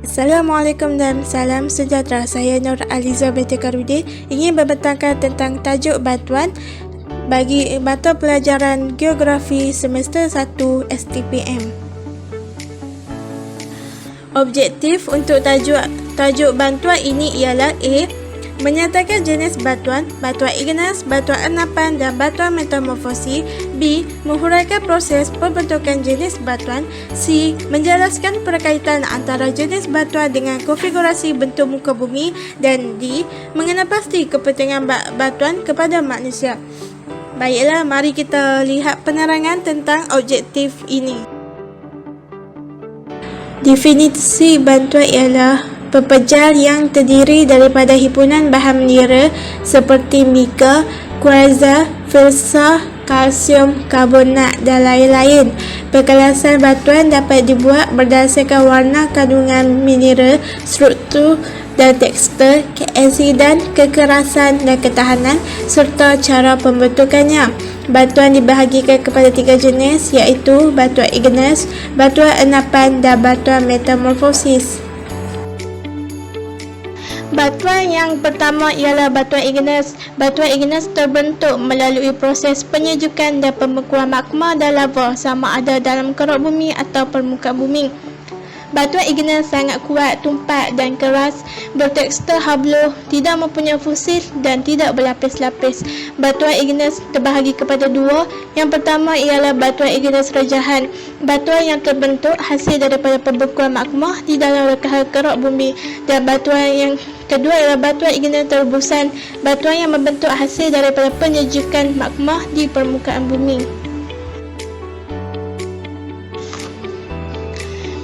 Assalamualaikum dan salam sejahtera. Saya Nur Aliza binti Karudin ingin membentangkan tentang tajuk batuan bagi mata pelajaran Geografi semester 1 STPM. Objektif untuk tajuk bantuan ini ialah A. Menyatakan jenis batuan, batuan igneous, batuan endapan dan batuan metamorfosis. B. Menghuraikan proses pembentukan jenis batuan. C. Menjelaskan perkaitan antara jenis batuan dengan konfigurasi bentuk muka bumi. Dan D. Mengenal pasti kepentingan batuan kepada manusia. Baiklah, mari kita lihat penerangan tentang objektif ini. Definisi bantuan ialah pepejal yang terdiri daripada himpunan bahan menira seperti mica, kuarsa, feldspath, kalsium, karbonat dan lain-lain. Perkelasan batuan dapat dibuat berdasarkan warna kandungan mineral, struktur dan tekstur, keasidan, kekerasan dan ketahanan serta cara pembentukannya. Batuan dibahagikan kepada 3 jenis iaitu batuan igneous, batuan endapan dan batuan metamorfosis. Batuan yang pertama ialah batuan igneous. Batuan igneous terbentuk melalui proses penyejukan dan pembekuan magma dan lava sama ada dalam keruk bumi atau permukaan bumi. Batuan igneous sangat kuat, tumpat dan keras, bertekstur hablo, tidak mempunyai fosil dan tidak berlapis-lapis. Batuan igneous terbahagi kepada 2. Yang pertama ialah batuan igneous rejahan. Batuan yang terbentuk hasil daripada pembekuan magma di dalam rekaha keruk bumi. Dan batuan yang kedua ialah batuan igneous terobosan. Batuan yang membentuk hasil daripada penyejukan magma di permukaan bumi.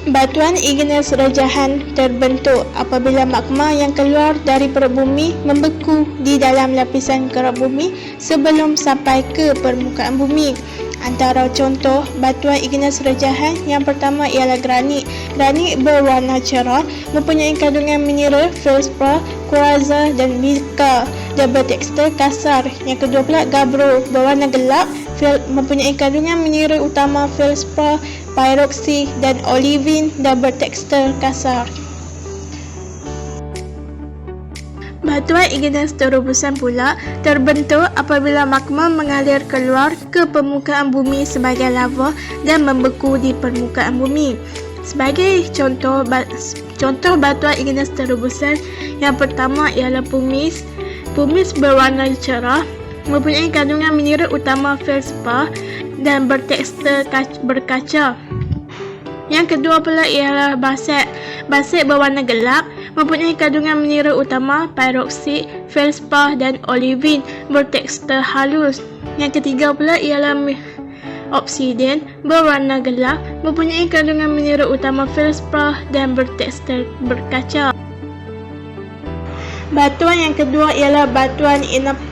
Batuan igneous rejahan terbentuk apabila magma yang keluar dari perut bumi membeku di dalam lapisan keruk bumi sebelum sampai ke permukaan bumi. Antara contoh batuan igneous rejahan yang pertama ialah granit. Granit berwarna cerah, mempunyai kandungan mineral, feldspath, kuarsa dan mica dan bertekstur kasar. Yang kedua pula gabbro berwarna gelap, mempunyai kandungan mineral utama feldspath, pyroxene dan olivine dan bertekstur kasar. Batuan igneous terobosan pula terbentuk apabila magma mengalir keluar ke permukaan bumi sebagai lava dan membeku di permukaan bumi. Sebagai contoh batuan igneous terobosan yang pertama ialah pumice. Pumice berwarna cerah, mempunyai kandungan mineral utama feldspath dan bertekstur berkaca. Yang kedua pula ialah basit. Basit berwarna gelap, mempunyai kandungan mineral utama pyroxene, feldspath dan olivine, bertekstur halus. Yang ketiga pula ialah obsidian, berwarna gelap, mempunyai kandungan mineral utama feldspath dan bertekstur berkaca. Batuan yang kedua ialah batuan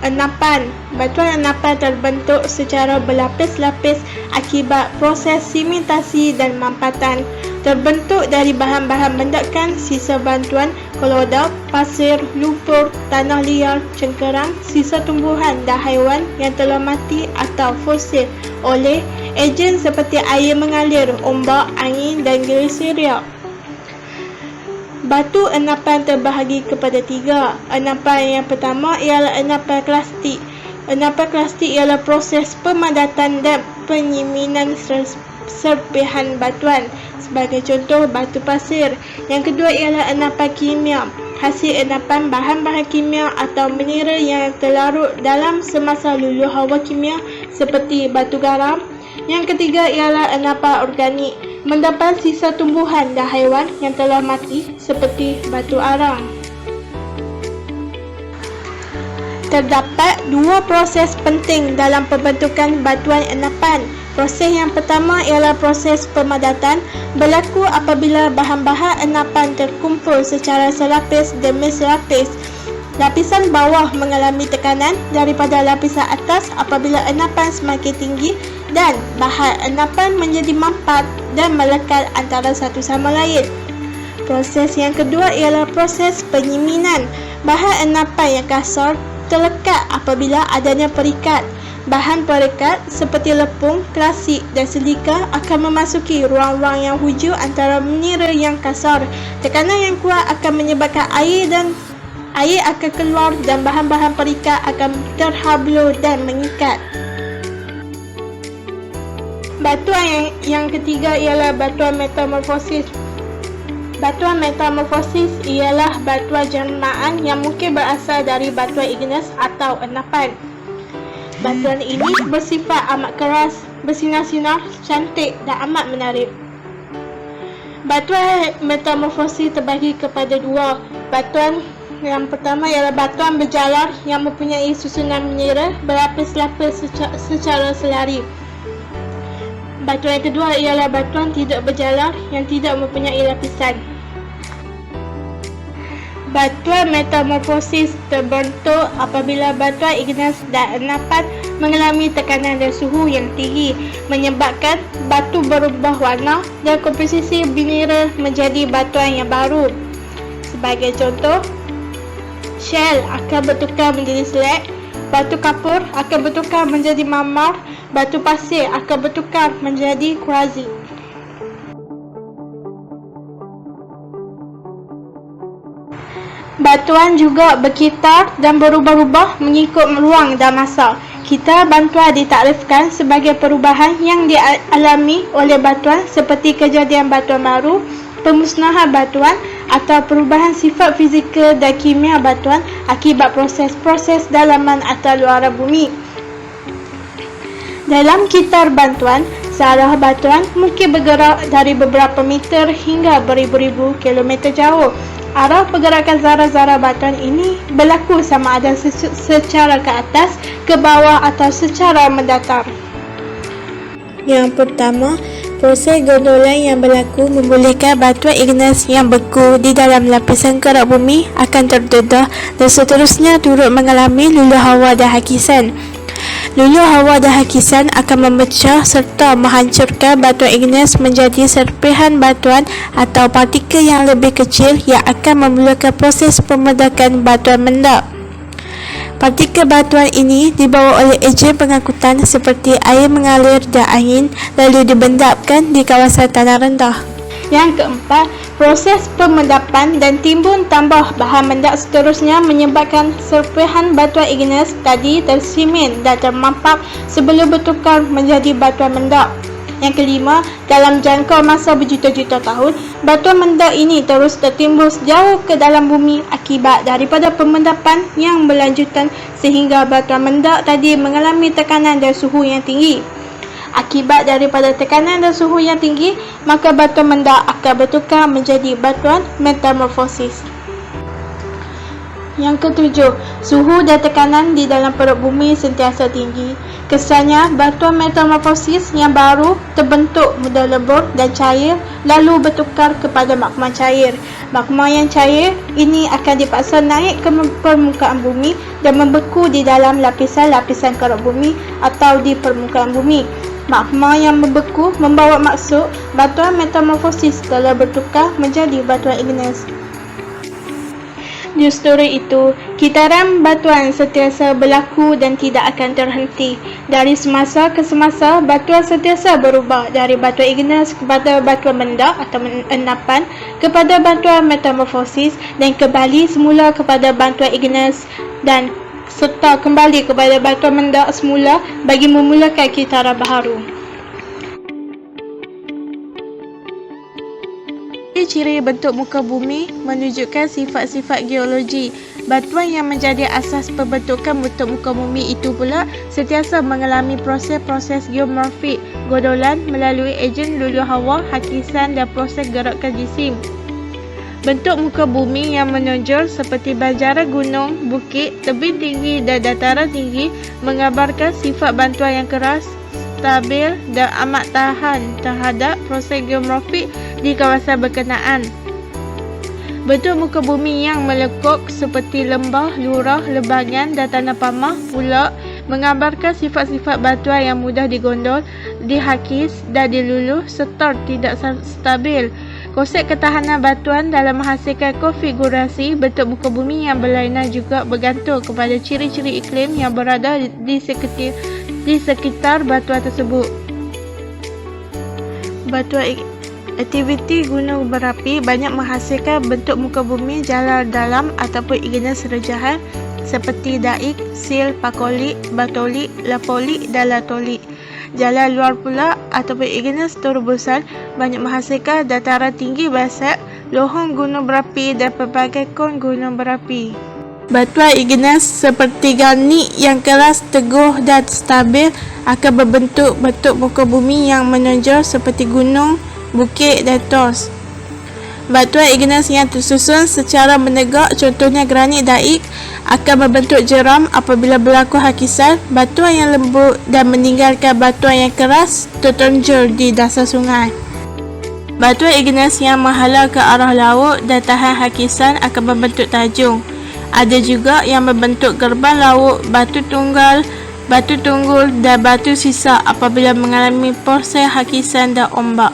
endapan. Batuan endapan terbentuk secara berlapis-lapis akibat proses sementasi dan mampatan. Terbentuk dari bahan-bahan mendakan sisa bantuan, kelodak, pasir, lumpur, tanah liat, cengkerang, sisa tumbuhan dan haiwan yang telah mati atau fosil oleh ejen seperti air mengalir, ombak, angin dan gliseriak. Batu endapan terbahagi kepada 3. Endapan yang pertama ialah endapan klastik. Endapan klastik ialah proses pemadatan dan penyiminan serpihan batuan. Sebagai contoh, batu pasir. Yang kedua ialah endapan kimia. Hasil endapan bahan-bahan kimia atau mineral yang terlarut dalam semasa luluh hawa kimia seperti batu garam. Yang ketiga ialah endapan organik. Mendapat sisa tumbuhan dan haiwan yang telah mati seperti batu arang. Terdapat 2 proses penting dalam pembentukan batuan endapan. Proses yang pertama ialah proses pemadatan, berlaku apabila bahan-bahan endapan terkumpul secara selapis demi selapis. Lapisan bawah mengalami tekanan daripada lapisan atas apabila endapan semakin tinggi dan bahan endapan menjadi mampat dan melekat antara satu sama lain. Proses yang kedua ialah proses penyiminan. Bahan endapan yang kasar terlekat apabila adanya perikat. Bahan perekat seperti lepung, klasik dan silika akan memasuki ruang-ruang yang hujung antara menira yang kasar. Tekanan yang kuat akan menyebabkan air akan keluar dan bahan-bahan perikat akan terhablur dan mengikat. Batuan yang ketiga ialah batuan metamorfosis. Batuan metamorfosis ialah batuan jelmaan yang mungkin berasal dari batuan igneous atau endapan. Batuan ini bersifat amat keras, bersinar-sinar, cantik dan amat menarik. Batuan metamorfosis terbagi kepada dua. Batuan yang pertama ialah batuan berjalar yang mempunyai susunan menira berlapis-lapis secara selari. Batuan yang kedua ialah batuan tidak berjalar yang tidak mempunyai lapisan. Batuan metamorfosis terbentuk apabila batuan igneous dan endapan mengalami tekanan dan suhu yang tinggi, menyebabkan batu berubah warna dan komposisi menira menjadi batuan yang baru. Sebagai contoh, shell akan bertukar menjadi slag, batu kapur akan bertukar menjadi marmar, batu pasir akan bertukar menjadi kuartz. Batuan juga berkitar dan berubah-ubah mengikut ruang dan masa. Kitar batuan ditakrifkan sebagai perubahan yang dialami oleh batuan seperti kejadian batuan baru, pemusnahan batuan atau perubahan sifat fizikal dan kimia batuan akibat proses-proses dalaman atau luaran bumi. Dalam kitar batuan, zarah batuan mungkin bergerak dari beberapa meter hingga beribu-ribu kilometer jauh. Arah pergerakan zarah-zarah batuan ini berlaku sama ada secara ke atas, ke bawah atau secara mendatar. Yang pertama, proses gondolan yang berlaku membolehkan batuan igneous yang beku di dalam lapisan kerak bumi akan terdedah dan seterusnya turut mengalami luluh hawa dan hakisan. Luluh hawa dan hakisan akan memecah serta menghancurkan batuan igneous menjadi serpihan batuan atau partikel yang lebih kecil yang akan memulakan proses pemeledakan batuan mendak. Partikel batuan ini dibawa oleh ejen pengangkutan seperti air mengalir dan angin lalu dibendapkan di kawasan tanah rendah. Yang keempat, proses pemendapan dan timbun tambah bahan mendap seterusnya menyebabkan serpihan batuan igneous tadi tersimen dan termampak sebelum bertukar menjadi batuan mendap. Yang kelima, dalam jangka masa berjuta-juta tahun, batuan mendap ini terus tertimbus jauh ke dalam bumi akibat daripada pemendapan yang berlanjutan sehingga batuan mendap tadi mengalami tekanan dan suhu yang tinggi. Akibat daripada tekanan dan suhu yang tinggi, maka batuan mendap akan bertukar menjadi batuan metamorfosis. Yang ketujuh, suhu dan tekanan di dalam perut bumi sentiasa tinggi. Kesannya, batuan metamorfosis yang baru terbentuk mudah lebur dan cair lalu bertukar kepada magma cair. Magma yang cair ini akan dipaksa naik ke permukaan bumi dan membeku di dalam lapisan-lapisan kerak bumi atau di permukaan bumi. Magma yang membeku membawa maksud batuan metamorfosis telah bertukar menjadi batuan igneous. Justru itu, kitaran batuan sentiasa berlaku dan tidak akan terhenti. Dari semasa ke semasa, batuan sentiasa berubah dari batuan igneous kepada batuan mendap atau endapan kepada batuan metamorfosis dan kembali semula kepada batuan igneous dan serta kembali kepada batuan mendap semula bagi memulakan kitaran baharu. Ciri bentuk muka bumi menunjukkan sifat-sifat geologi. Batuan yang menjadi asas pembentukan bentuk muka bumi itu pula sentiasa mengalami proses-proses geomorfik gondolan melalui ejen luluh hawa, hakisan dan proses gerakan jisim. Bentuk muka bumi yang menonjol seperti banjaran gunung, bukit, tebing tinggi dan dataran tinggi menggambarkan sifat batuan yang keras, stabil dan amat tahan terhadap proses geomorfik di kawasan berkenaan. Bentuk muka bumi yang melekuk seperti lembah, lurah, lebangan dan tanah pamah pula menggambarkan sifat-sifat batuan yang mudah digondol, dihakis dan diluluh serta tidak stabil. Konsep ketahanan batuan dalam menghasilkan konfigurasi bentuk muka bumi yang berlainan juga bergantung kepada ciri-ciri iklim yang berada di sekitar di sekitar batuan tersebut. Batuan aktiviti gunung berapi banyak menghasilkan bentuk muka bumi jala dalam ataupun igneous rejahan seperti daik, sil, pakolik, batolik, lapolik dan latolik. Jala luar pula ataupun igneous terobosan banyak menghasilkan dataran tinggi basalt, lohong gunung berapi dan pelbagai kon gunung berapi. Batuan igneous seperti granit yang keras, teguh dan stabil akan berbentuk bentuk muka bumi yang menonjol seperti gunung, bukit dan tos. Batuan igneous yang tersusun secara menegak, contohnya granit daik, akan membentuk jeram apabila berlaku hakisan. Batuan yang lembut dan meninggalkan batuan yang keras tertonjol di dasar sungai. Batuan igneous yang menghalau ke arah laut dan tahan hakisan akan membentuk tajung. Ada juga yang membentuk gerbang laut, batu tunggul dan batu sisa apabila mengalami proses hakisan dan ombak.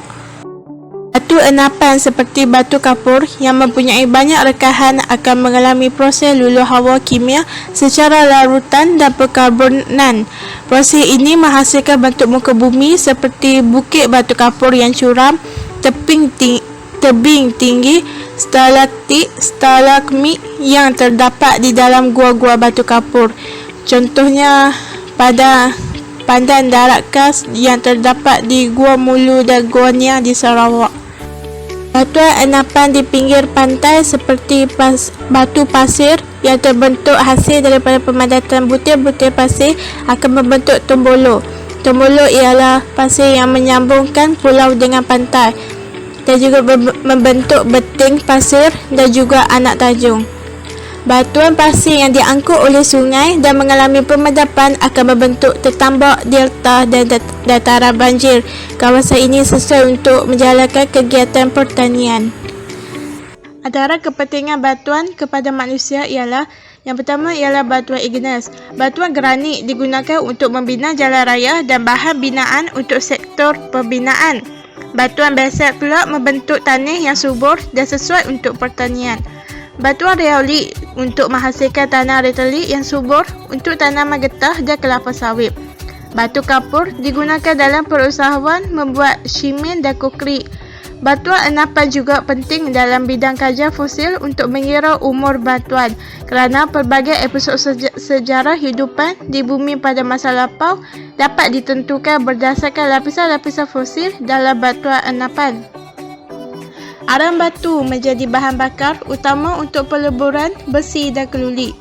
Batu enapan seperti batu kapur yang mempunyai banyak rekahan akan mengalami proses luluh hawa kimia secara larutan dan perkarbonan. Proses ini menghasilkan bentuk muka bumi seperti bukit batu kapur yang curam, tebing tinggi, stalaktit, stalagmit yang terdapat di dalam gua-gua batu kapur. Contohnya pandan darat khas yang terdapat di Gua Mulu dan Gua Nia di Sarawak. Batuan enapan di pinggir pantai seperti batu pasir yang terbentuk hasil daripada pemadatan butir-butir pasir akan membentuk tombolo. Tombolo ialah pasir yang menyambungkan pulau dengan pantai dan juga membentuk beting pasir dan juga anak tajung. Batuan pasir yang diangkut oleh sungai dan mengalami pemedapan akan membentuk tertambak delta dan dataran banjir. Kawasan ini sesuai untuk menjalankan kegiatan pertanian. Antara kepentingan batuan kepada manusia ialah yang pertama ialah batuan igneous. Batuan granit digunakan untuk membina jalan raya dan bahan binaan untuk sektor pembinaan. Batuan basalt pula membentuk tanah yang subur dan sesuai untuk pertanian. Batuan riolit untuk menghasilkan tanah retelik yang subur untuk tanaman getah dan kelapa sawit. Batu kapur digunakan dalam perusahaan membuat simen dan konkrit. Batuan enapan juga penting dalam bidang kajian fosil untuk mengira umur batuan kerana pelbagai episod sejarah hidupan di bumi pada masa lampau dapat ditentukan berdasarkan lapisan-lapisan fosil dalam batuan enapan. Arang batu menjadi bahan bakar utama untuk peleburan besi dan kelulik.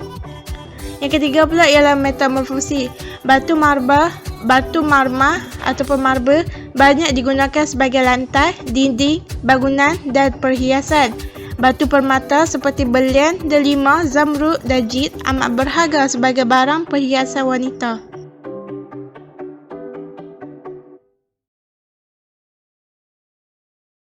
Yang ketiga pula ialah metamorfosi. Batu marmer ataupun marble banyak digunakan sebagai lantai, dinding, bangunan dan perhiasan. Batu permata seperti berlian, delima, zamrud dan jade amat berharga sebagai barang perhiasan wanita.